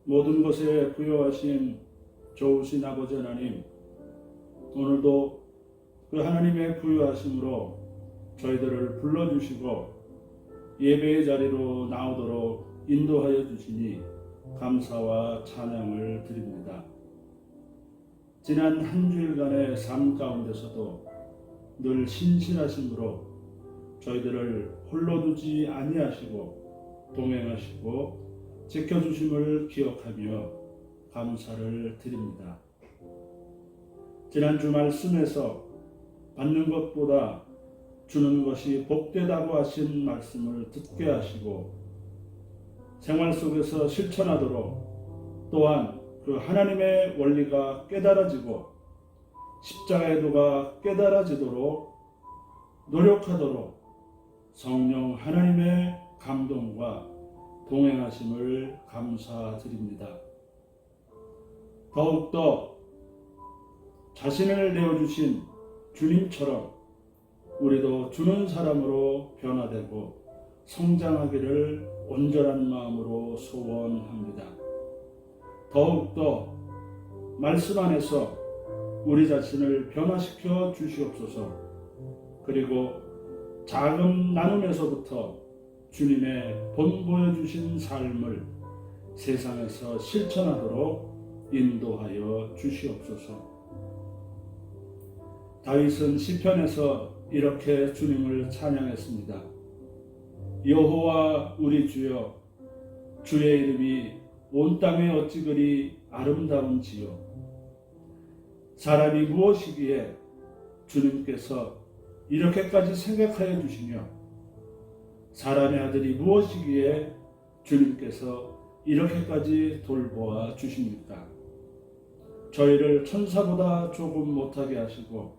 모든 것에 부여하신 좋으신 아버지 하나님, 오늘도 그 하나님의 부여하심으로 저희들을 불러주시고 예배의 자리로 나오도록 인도하여 주시니 감사와 찬양을 드립니다. 지난 한 주일간의 삶 가운데서도 늘 신실하심으로 저희들을 홀로 두지 아니하시고 동행하시고 지켜주심을 기억하며 감사를 드립니다. 지난주 말씀에서 받는 것보다 주는 것이 복되다고 하신 말씀을 듣게 하시고 생활 속에서 실천하도록 또한 그 하나님의 원리가 깨달아지고 십자가의 도가 깨달아지도록 노력하도록 성령 하나님의 감동과 동행하심을 감사드립니다. 더욱더 자신을 내어주신 주님처럼 우리도 주는 사람으로 변화되고 성장하기를 온전한 마음으로 소원합니다. 더욱더 말씀 안에서 우리 자신을 변화시켜 주시옵소서. 그리고 작은 나눔에서부터 주님의 본 보여주신 삶을 세상에서 실천하도록 인도하여 주시옵소서. 다윗은 시편에서 이렇게 주님을 찬양했습니다. 여호와 우리 주여, 주의 이름이 온 땅에 어찌 그리 아름다운지요. 사람이 무엇이기에 주님께서 이렇게까지 생각하여 주시며 사람의 아들이 무엇이기에 주님께서 이렇게까지 돌보아 주십니까? 저희를 천사보다 조금 못하게 하시고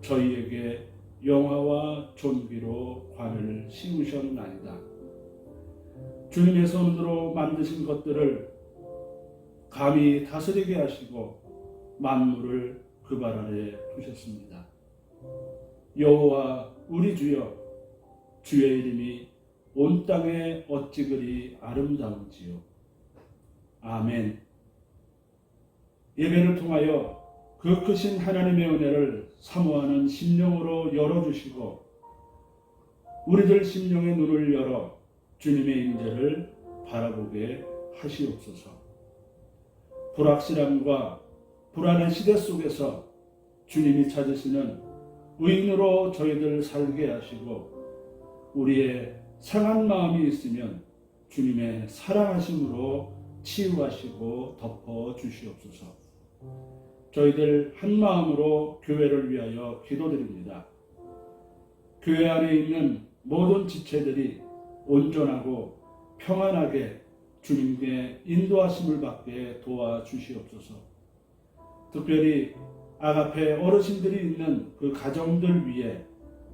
저희에게 영화와 존귀로 관을 씌우셨나이다. 주님의 손으로 만드신 것들을 감히 다스리게 하시고 만물을 그 발 아래 두셨습니다. 여호와 우리 주여, 주의 이름이 온 땅에 어찌 그리 아름다운지요. 아멘. 예배를 통하여 그 크신 하나님의 은혜를 사모하는 심령으로 열어주시고 우리들 심령의 눈을 열어 주님의 임재를 바라보게 하시옵소서. 불확실함과 불안의 시대 속에서 주님이 찾으시는 의인으로 저희들 살게 하시고 우리의 상한 마음이 있으면 주님의 사랑하심으로 치유하시고 덮어 주시옵소서. 저희들 한 마음으로 교회를 위하여 기도드립니다. 교회 안에 있는 모든 지체들이 온전하고 평안하게 주님께 인도하심을 받게 도와주시옵소서. 특별히 아가페 어르신들이 있는 그 가정들 위에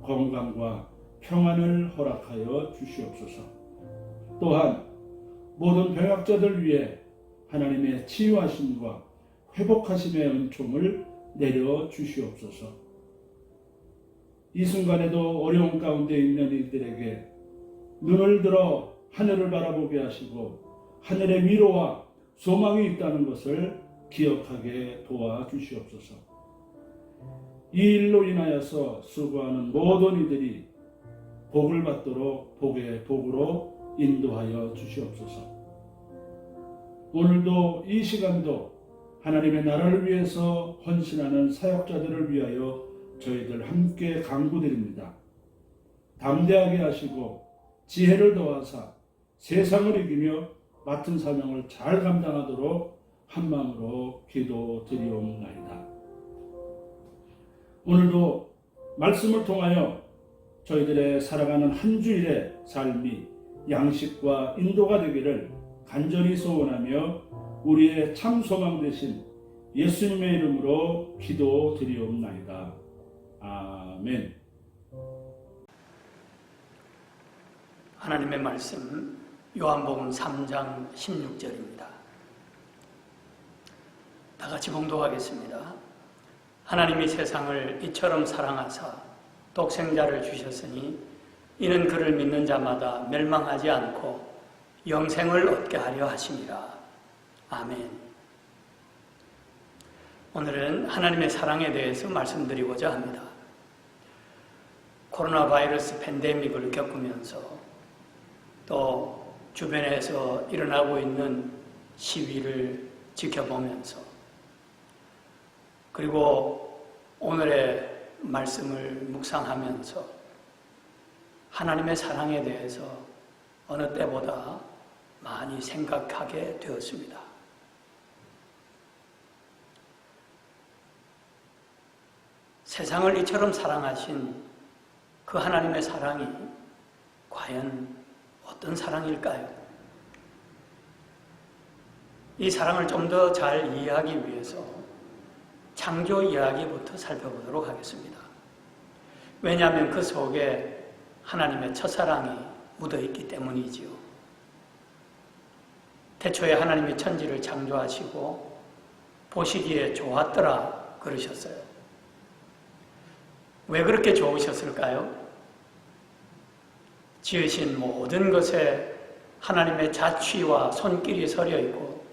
건강과 평안을 허락하여 주시옵소서. 또한 모든 병약자들 위해 하나님의 치유하심과 회복하심의 은총을 내려 주시옵소서. 이 순간에도 어려운 가운데 있는 이들에게 눈을 들어 하늘을 바라보게 하시고 하늘의 위로와 소망이 있다는 것을 기억하게 도와주시옵소서. 이 일로 인하여서 수고하는 모든 이들이 복을 받도록 복의 복으로 인도하여 주시옵소서. 오늘도 이 시간도 하나님의 나라를 위해서 헌신하는 사역자들을 위하여 저희들 함께 간구드립니다. 담대하게 하시고 지혜를 더하사 세상을 이기며 맡은 사명을 잘 감당하도록 한마음으로 기도드리옵나이다. 오늘도 말씀을 통하여 저희들의 살아가는 한 주일의 삶이 양식과 인도가 되기를 간절히 소원하며 우리의 참 소망 되신 예수님의 이름으로 기도드리옵나이다. 아멘. 하나님의 말씀 요한복음 3장 16절입니다. 다 같이 봉독하겠습니다. 하나님이 세상을 이처럼 사랑하사 독생자를 주셨으니 이는 그를 믿는 자마다 멸망하지 않고 영생을 얻게 하려 하심이라. 아멘. 오늘은 하나님의 사랑에 대해서 말씀드리고자 합니다. 코로나 바이러스 팬데믹을 겪으면서 또 주변에서 일어나고 있는 시위를 지켜보면서 그리고 오늘의 말씀을 묵상하면서 하나님의 사랑에 대해서 어느 때보다 많이 생각하게 되었습니다. 세상을 이처럼 사랑하신 그 하나님의 사랑이 과연 어떤 사랑일까요? 이 사랑을 좀 더 잘 이해하기 위해서 창조 이야기부터 살펴보도록 하겠습니다. 왜냐하면 그 속에 하나님의 첫사랑이 묻어있기 때문이지요. 태초에 하나님이 천지를 창조하시고 보시기에 좋았더라 그러셨어요. 왜 그렇게 좋으셨을까요? 지으신 모든 것에 하나님의 자취와 손길이 서려 있고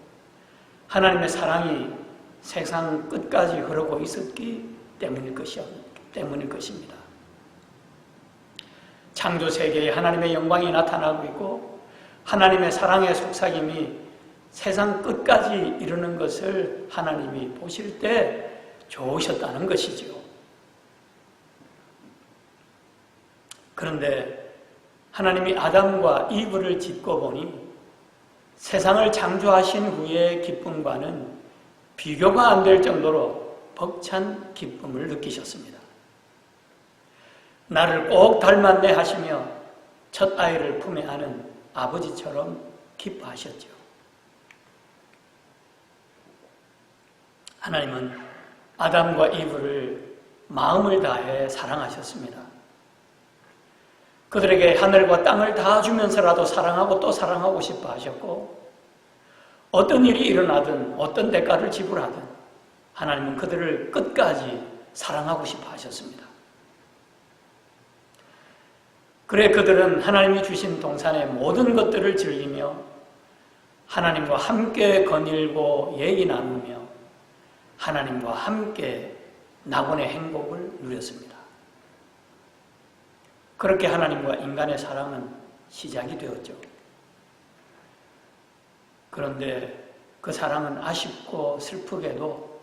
하나님의 사랑이 세상 끝까지 흐르고 있었기 때문일 것입니다. 창조 세계에 하나님의 영광이 나타나고 있고 하나님의 사랑의 속삭임이 세상 끝까지 이르는 것을 하나님이 보실 때 좋으셨다는 것이지요. 그런데 하나님이 아담과 이브를 짓고 보니 세상을 창조하신 후의 기쁨과는 비교가 안 될 정도로 벅찬 기쁨을 느끼셨습니다. 나를 꼭 닮았네 하시며 첫 아이를 품에 안은 아버지처럼 기뻐하셨죠. 하나님은 아담과 이브를 마음을 다해 사랑하셨습니다. 그들에게 하늘과 땅을 다 주면서라도 사랑하고 또 사랑하고 싶어 하셨고 어떤 일이 일어나든 어떤 대가를 지불하든 하나님은 그들을 끝까지 사랑하고 싶어 하셨습니다. 그래 그들은 하나님이 주신 동산의 모든 것들을 즐기며 하나님과 함께 거닐고 얘기 나누며 하나님과 함께 낙원의 행복을 누렸습니다. 그렇게 하나님과 인간의 사랑은 시작이 되었죠. 그런데 그 사랑은 아쉽고 슬프게도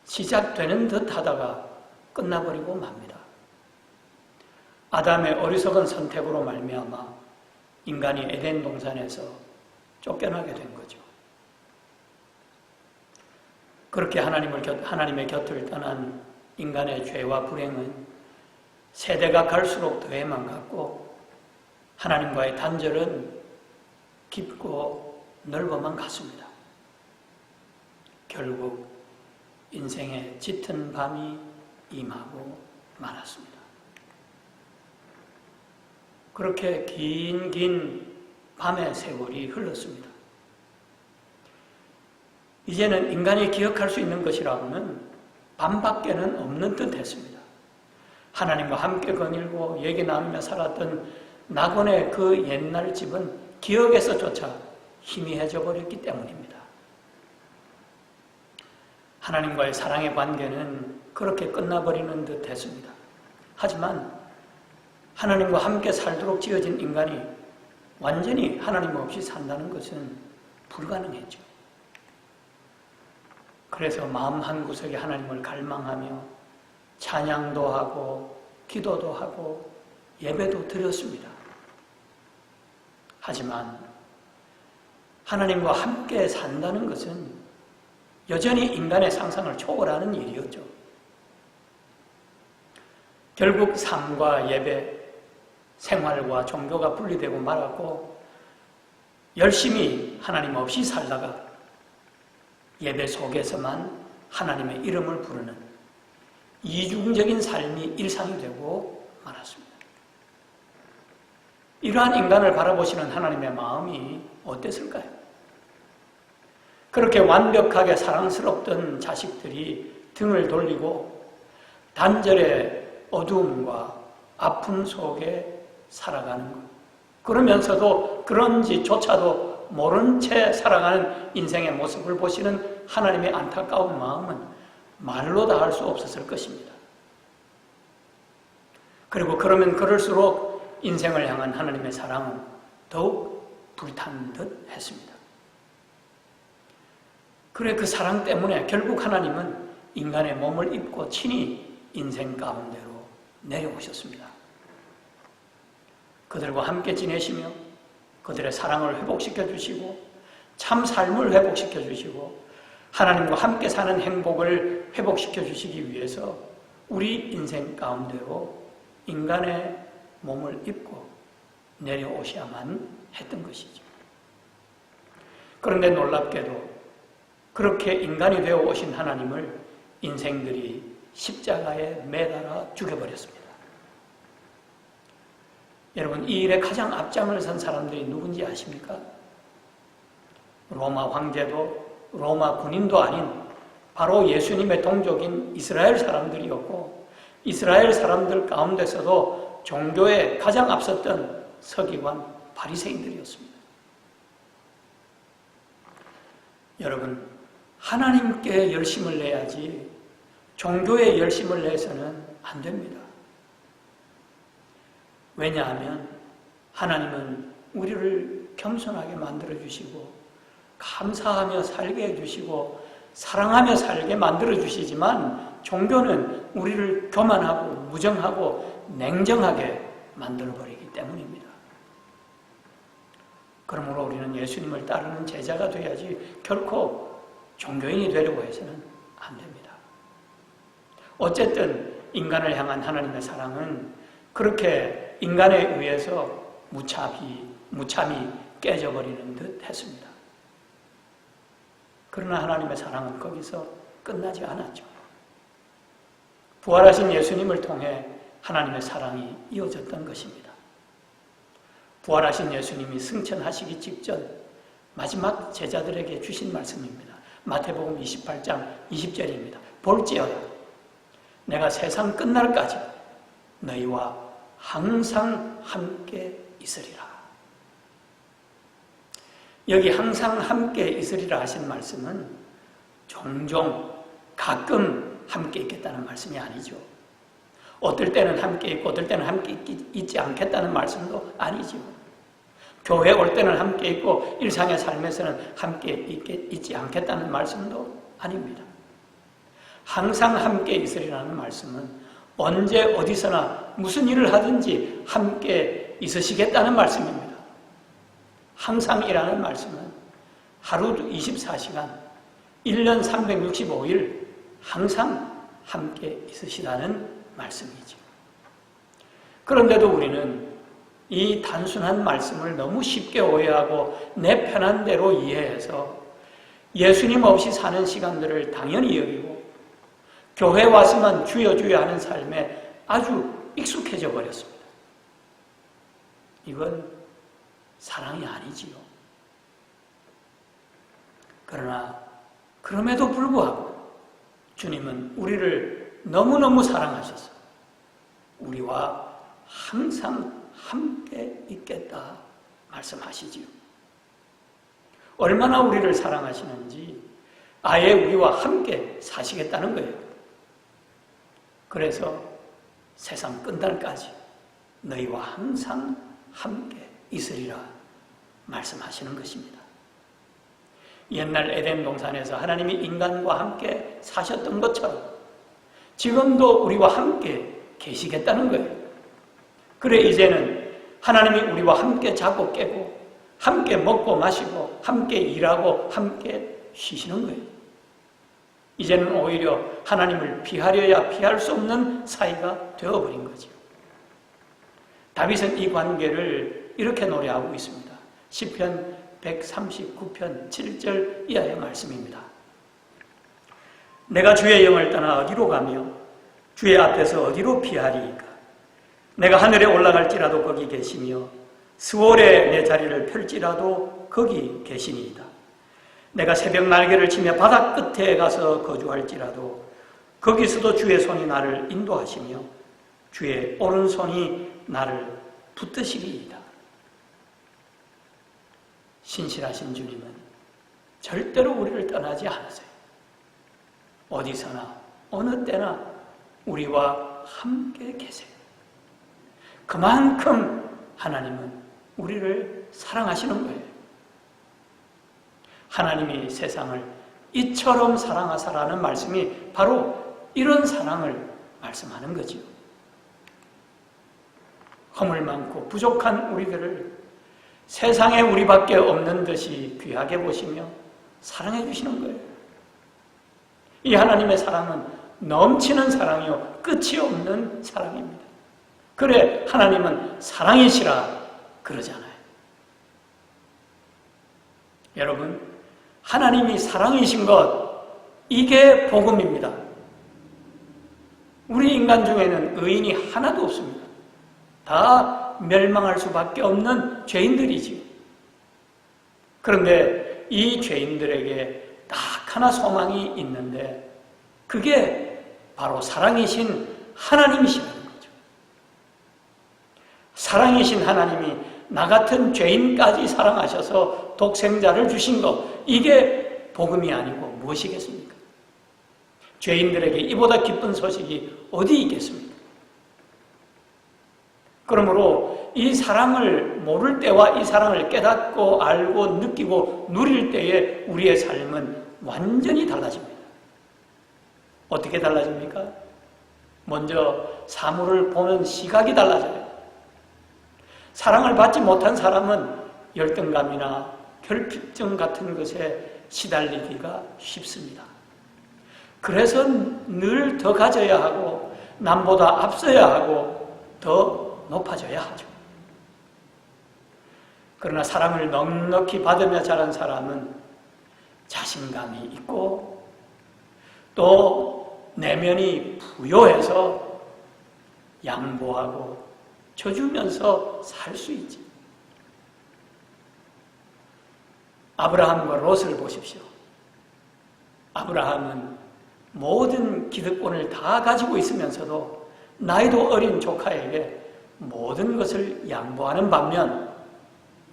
시작되는 듯 하다가 끝나버리고 맙니다. 아담의 어리석은 선택으로 말미암아 인간이 에덴 동산에서 쫓겨나게 된 거죠. 그렇게 하나님의 곁을 떠난 인간의 죄와 불행은 세대가 갈수록 더해만 갔고 하나님과의 단절은 깊고 넓어만 갔습니다. 결국 인생의 짙은 밤이 임하고 말았습니다. 그렇게 긴 밤의 세월이 흘렀습니다. 이제는 인간이 기억할 수 있는 것이라고는 밤밖에는 없는 듯 했습니다. 하나님과 함께 거닐고 얘기 나누며 살았던 낙원의 그 옛날 집은 기억에서조차 희미해져 버렸기 때문입니다. 하나님과의 사랑의 관계는 그렇게 끝나버리는 듯 했습니다. 하지만 하나님과 함께 살도록 지어진 인간이 완전히 하나님 없이 산다는 것은 불가능했죠. 그래서 마음 한구석에 하나님을 갈망하며 찬양도 하고 기도도 하고 예배도 드렸습니다. 하지만 하나님과 함께 산다는 것은 여전히 인간의 상상을 초월하는 일이었죠. 결국 삶과 예배, 생활과 종교가 분리되고 말았고 열심히 하나님 없이 살다가 예배 속에서만 하나님의 이름을 부르는 이중적인 삶이 일상이 되고 말았습니다. 이러한 인간을 바라보시는 하나님의 마음이 어땠을까요? 그렇게 완벽하게 사랑스럽던 자식들이 등을 돌리고 단절의 어두움과 아픔 속에 살아가는 것. 그러면서도 그런지조차도 모른 채 살아가는 인생의 모습을 보시는 하나님의 안타까운 마음은 말로 다 할 수 없었을 것입니다. 그리고 그러면 그럴수록 인생을 향한 하나님의 사랑은 더욱 불타는 듯 했습니다. 그래 그 사랑 때문에 결국 하나님은 인간의 몸을 입고 친히 인생 가운데로 내려오셨습니다. 그들과 함께 지내시며 그들의 사랑을 회복시켜 주시고 참 삶을 회복시켜 주시고 하나님과 함께 사는 행복을 회복시켜 주시기 위해서 우리 인생 가운데로 인간의 몸을 입고 내려오셔야만 했던 것이죠. 그런데 놀랍게도 그렇게 인간이 되어 오신 하나님을 인생들이 십자가에 매달아 죽여버렸습니다. 여러분, 이 일에 가장 앞장을 선 사람들이 누군지 아십니까? 로마 황제도 로마 군인도 아닌 바로 예수님의 동족인 이스라엘 사람들이었고, 이스라엘 사람들 가운데서도 종교에 가장 앞섰던 서기관 바리새인들이었습니다. 여러분, 하나님께 열심을 내야지 종교에 열심을 내서는 안 됩니다. 왜냐하면 하나님은 우리를 겸손하게 만들어주시고 감사하며 살게 해주시고 사랑하며 살게 만들어주시지만 종교는 우리를 교만하고 무정하고 냉정하게 만들어버리기 때문입니다. 그러므로 우리는 예수님을 따르는 제자가 돼야지 결코 종교인이 되려고 해서는 안 됩니다. 어쨌든 인간을 향한 하나님의 사랑은 그렇게 인간에 의해서 무참히 깨져버리는 듯 했습니다. 그러나 하나님의 사랑은 거기서 끝나지 않았죠. 부활하신 예수님을 통해 하나님의 사랑이 이어졌던 것입니다. 부활하신 예수님이 승천하시기 직전 마지막 제자들에게 주신 말씀입니다. 마태복음 28장 20절입니다. 볼지어다 내가 세상 끝날까지 너희와 항상 함께 있으리라. 여기 항상 함께 있으리라 하신 말씀은 종종 가끔 함께 있겠다는 말씀이 아니죠. 어떨 때는 함께 있고 어떨 때는 함께 있지 않겠다는 말씀도 아니죠. 교회 올 때는 함께 있고 일상의 삶에서는 함께 있지 않겠다는 말씀도 아닙니다. 항상 함께 있으리라는 말씀은 언제 어디서나 무슨 일을 하든지 함께 있으시겠다는 말씀입니다. 항상이라는 말씀은 하루 24시간, 1년 365일 항상 함께 있으시다는 말씀이죠. 그런데도 우리는 이 단순한 말씀을 너무 쉽게 오해하고 내 편한 대로 이해해서 예수님 없이 사는 시간들을 당연히 여기고 교회 와서만 주여 주여 하는 삶에 아주 익숙해져 버렸습니다. 이건 사랑이 아니지요. 그러나 그럼에도 불구하고 주님은 우리를 너무너무 사랑하셔서 우리와 항상 함께 있겠다 말씀하시지요. 얼마나 우리를 사랑하시는지 아예 우리와 함께 사시겠다는 거예요. 그래서 세상 끝날까지 너희와 항상 함께 있으리라 말씀하시는 것입니다. 옛날 에덴 동산에서 하나님이 인간과 함께 사셨던 것처럼 지금도 우리와 함께 계시겠다는 거예요. 그래 이제는 하나님이 우리와 함께 자고 깨고 함께 먹고 마시고 함께 일하고 함께 쉬시는 거예요. 이제는 오히려 하나님을 피하려야 피할 수 없는 사이가 되어버린 거죠. 다윗은 이 관계를 이렇게 노래하고 있습니다. 시편 139편 7절 이하의 말씀입니다. 내가 주의 영을 떠나 어디로 가며 주의 앞에서 어디로 피하리이까? 내가 하늘에 올라갈지라도 거기 계시며 스월에 내 자리를 펼지라도 거기 계시니이다. 내가 새벽 날개를 치며 바다 끝에 가서 거주할지라도 거기서도 주의 손이 나를 인도하시며 주의 오른손이 나를 붙드시리이다. 신실하신 주님은 절대로 우리를 떠나지 않으세요. 어디서나 어느 때나 우리와 함께 계세요. 그만큼 하나님은 우리를 사랑하시는 거예요. 하나님이 세상을 이처럼 사랑하사라는 말씀이 바로 이런 사랑을 말씀하는 거지요. 허물 많고 부족한 우리들을 세상에 우리밖에 없는 듯이 귀하게 보시며 사랑해 주시는 거예요. 이 하나님의 사랑은 넘치는 사랑이요 끝이 없는 사랑입니다. 그래 하나님은 사랑이시라 그러잖아요. 여러분, 하나님이 사랑이신 것, 이게 복음입니다. 우리 인간 중에는 의인이 하나도 없습니다. 다 멸망할 수밖에 없는 죄인들이지요. 그런데 이 죄인들에게 딱 하나 소망이 있는데 그게 바로 사랑이신 하나님이시라는 거죠. 사랑이신 하나님이 나 같은 죄인까지 사랑하셔서 독생자를 주신 것, 이게 복음이 아니고 무엇이겠습니까? 죄인들에게 이보다 기쁜 소식이 어디 있겠습니까? 그러므로 이 사랑을 모를 때와 이 사랑을 깨닫고 알고 느끼고 누릴 때에 우리의 삶은 완전히 달라집니다. 어떻게 달라집니까? 먼저 사물을 보는 시각이 달라져요. 사랑을 받지 못한 사람은 열등감이나 결핍증 같은 것에 시달리기가 쉽습니다. 그래서 늘 더 가져야 하고 남보다 앞서야 하고 더 높아져야 하죠. 그러나 사랑을 넉넉히 받으며 자란 사람은 자신감이 있고 또 내면이 부요해서 양보하고 줘주면서 살 수 있지. 아브라함과 롯을 보십시오. 아브라함은 모든 기득권을 다 가지고 있으면서도 나이도 어린 조카에게 모든 것을 양보하는 반면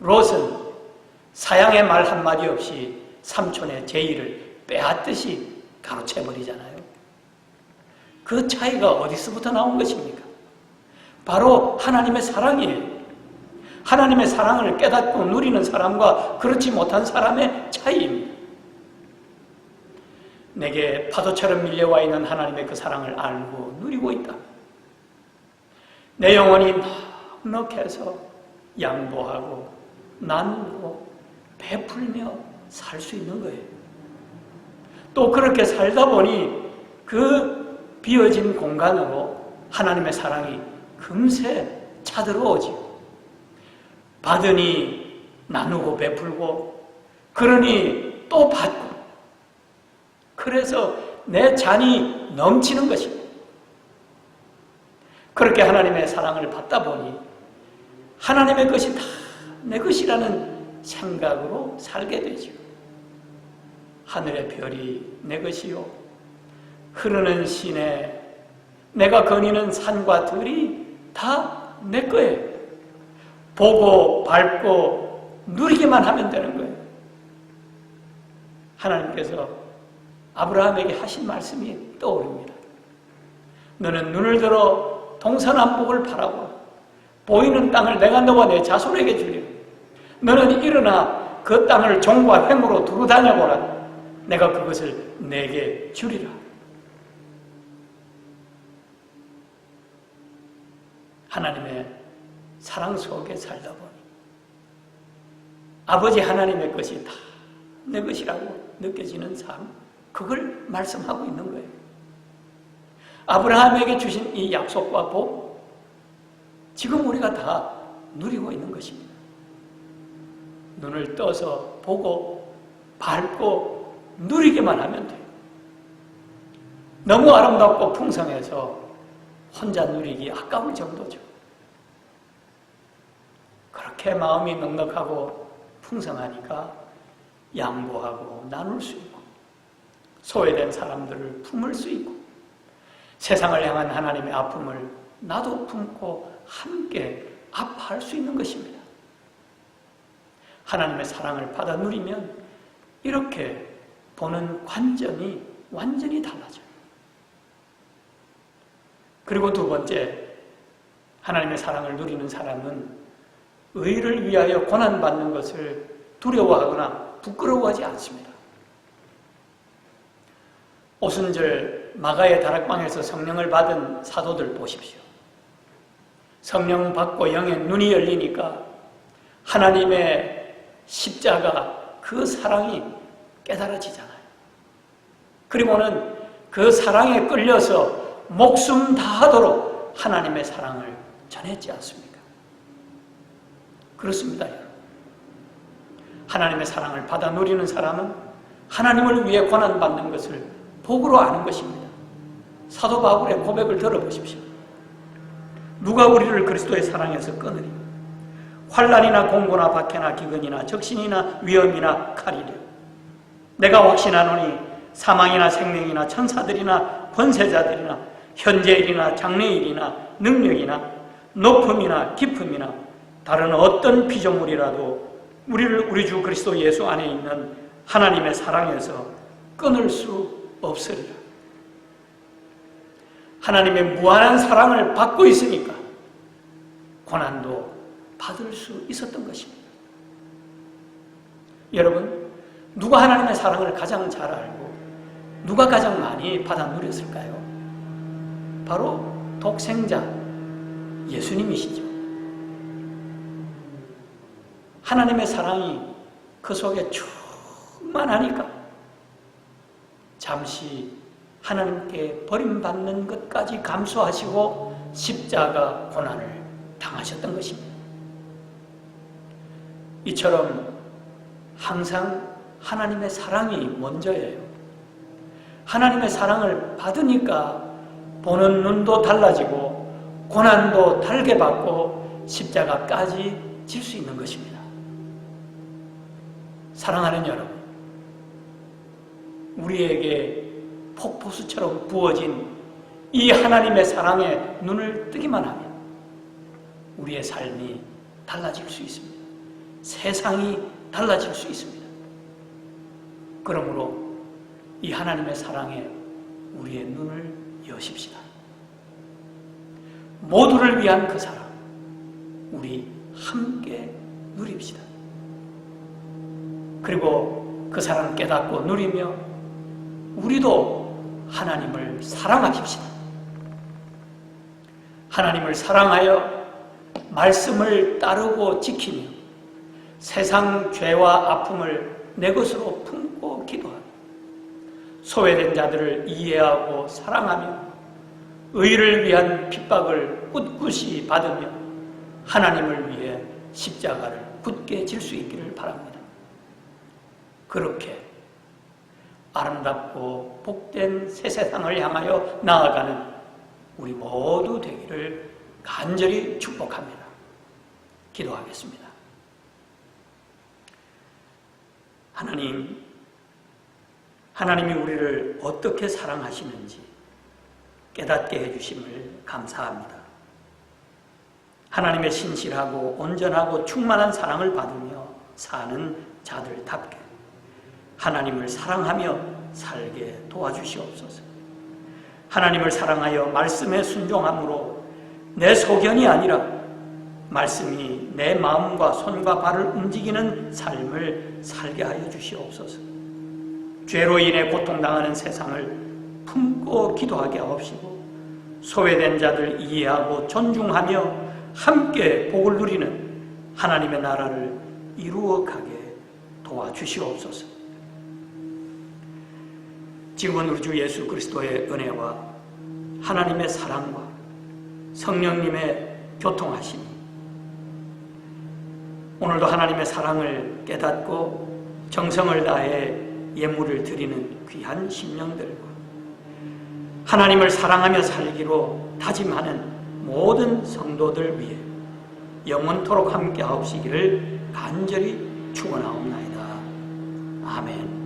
롯은 사양의 말 한마디 없이 삼촌의 제의를 빼앗듯이 가로채버리잖아요. 그 차이가 어디서부터 나온 것입니까? 바로 하나님의 사랑이에요. 하나님의 사랑을 깨닫고 누리는 사람과 그렇지 못한 사람의 차이입니다. 내게 파도처럼 밀려와 있는 하나님의 그 사랑을 알고 누리고 있다. 내 영혼이 넉넉해서 양보하고 나누고 베풀며 살 수 있는 거예요. 또 그렇게 살다 보니 그 비어진 공간으로 하나님의 사랑이 금세 차들어오지. 받으니 나누고 베풀고 그러니 또 받고 그래서 내 잔이 넘치는 것입니다. 그렇게 하나님의 사랑을 받다 보니 하나님의 것이 다 내 것이라는 생각으로 살게 되죠. 하늘의 별이 내 것이요 흐르는 시내 내가 거니는 산과 들이 다 내 거예요. 보고 밟고 누리기만 하면 되는 거예요. 하나님께서 아브라함에게 하신 말씀이 떠오릅니다. 너는 눈을 들어 동서남북을 바라보라. 보이는 땅을 내가 너와 내 자손에게 주리라. 너는 일어나 그 땅을 종과 횡으로 두루 다녀보라. 내가 그것을 내게 주리라. 하나님의 사랑 속에 살다 보니 아버지 하나님의 것이 다 내 것이라고 느껴지는 삶, 그걸 말씀하고 있는 거예요. 아브라함에게 주신 이 약속과 복, 지금 우리가 다 누리고 있는 것입니다. 눈을 떠서 보고 밟고 누리기만 하면 돼요. 너무 아름답고 풍성해서 혼자 누리기 아까울 정도죠. 그렇게 마음이 넉넉하고 풍성하니까 양보하고 나눌 수 있고 소외된 사람들을 품을 수 있고 세상을 향한 하나님의 아픔을 나도 품고 함께 아파할 수 있는 것입니다. 하나님의 사랑을 받아 누리면 이렇게 보는 관점이 완전히 달라져요. 그리고 두 번째, 하나님의 사랑을 누리는 사람은 의를 위하여 고난받는 것을 두려워하거나 부끄러워하지 않습니다. 오순절 마가의 다락방에서 성령을 받은 사도들 보십시오. 성령 받고 영의 눈이 열리니까 하나님의 십자가 그 사랑이 깨달아지잖아요. 그리고는 그 사랑에 끌려서 목숨 다하도록 하나님의 사랑을 전했지 않습니까? 그렇습니다, 여러분. 하나님의 사랑을 받아 누리는 사람은 하나님을 위해 고난받는 것을 복으로 아는 것입니다. 사도 바울의 고백을 들어보십시오. 누가 우리를 그리스도의 사랑에서 끊으리? 환난이나 공고나 박해나 기근이나 적신이나 위험이나 칼이랴. 내가 확신하노니 사망이나 생명이나 천사들이나 권세자들이나 현재일이나 장래일이나 능력이나 높음이나 깊음이나 다른 어떤 피조물이라도 우리를 우리 주 그리스도 예수 안에 있는 하나님의 사랑에서 끊을 수 없으리라. 하나님의 무한한 사랑을 받고 있으니까 고난도 받을 수 있었던 것입니다. 여러분, 누가 하나님의 사랑을 가장 잘 알고 누가 가장 많이 받아 누렸을까요? 바로 독생자 예수님이시죠. 하나님의 사랑이 그 속에 충만하니까 잠시 하나님께 버림받는 것까지 감수하시고 십자가 고난을 당하셨던 것입니다. 이처럼 항상 하나님의 사랑이 먼저예요. 하나님의 사랑을 받으니까 보는 눈도 달라지고 고난도 달게 받고 십자가까지 질 수 있는 것입니다. 사랑하는 여러분, 우리에게 폭포수처럼 부어진 이 하나님의 사랑에 눈을 뜨기만 하면 우리의 삶이 달라질 수 있습니다. 세상이 달라질 수 있습니다. 그러므로 이 하나님의 사랑에 우리의 눈을 여십시다. 모두를 위한 그 사랑, 우리 함께 누립시다. 그리고 그 사랑 깨닫고 누리며 우리도 하나님을 사랑하십시다. 하나님을 사랑하여 말씀을 따르고 지키며 세상 죄와 아픔을 내 것으로 품고 기도하며 소외된 자들을 이해하고 사랑하며 의를 위한 핍박을 꿋꿋이 받으며 하나님을 위해 십자가를 굳게 질 수 있기를 바랍니다. 그렇게 아름답고 복된 새 세상을 향하여 나아가는 우리 모두 되기를 간절히 축복합니다. 기도하겠습니다. 하나님이 우리를 어떻게 사랑하시는지 깨닫게 해주심을 감사합니다. 하나님의 신실하고 온전하고 충만한 사랑을 받으며 사는 자들답게 하나님을 사랑하며 살게 도와주시옵소서. 하나님을 사랑하여 말씀에 순종함으로 내 소견이 아니라 말씀이 내 마음과 손과 발을 움직이는 삶을 살게 하여 주시옵소서. 죄로 인해 고통당하는 세상을 품고 기도하게 하옵시고 소외된 자들 이해하고 존중하며 함께 복을 누리는 하나님의 나라를 이루어가게 도와주시옵소서. 지금은 우리 주 예수 그리스도의 은혜와 하나님의 사랑과 성령님의 교통하심이 오늘도 하나님의 사랑을 깨닫고 정성을 다해 예물을 드리는 귀한 심령들과 하나님을 사랑하며 살기로 다짐하는 모든 성도들 위해 영원토록 함께 하옵시기를 간절히 축원하옵나이다. 아멘.